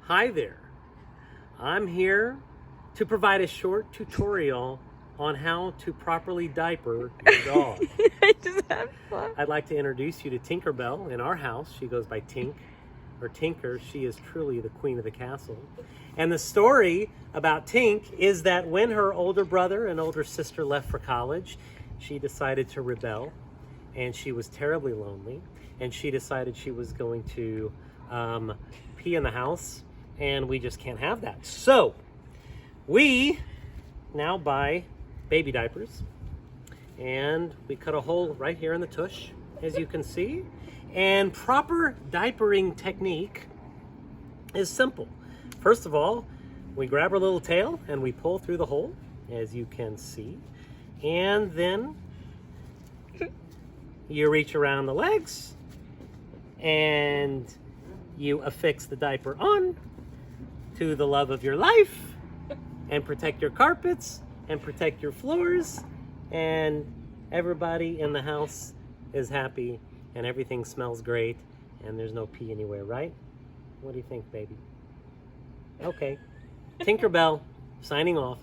Hi there. I'm here to provide a short tutorial on how to properly diaper your dog. I just had fun. I'd like to introduce you to Tinkerbell in our house. She goes by Tink or Tinker. She is truly the queen of the castle. And the story about Tink is that when her older brother and older sister left for college, she decided to rebel, and she was terribly lonely, and she decided she was going to pee in the house, and we just can't have that. So we now buy baby diapers, and we cut a hole right here in the tush, as you can see. And proper diapering technique is simple. First of all, we grab our little tail and we pull through the hole, as you can see. And then you reach around the legs and you affix the diaper on to the love of your life and protect your carpets and protect your floors, and everybody in the house is happy and everything smells great and there's no pee anywhere, right? What do you think, baby? Okay. Tinkerbell signing off.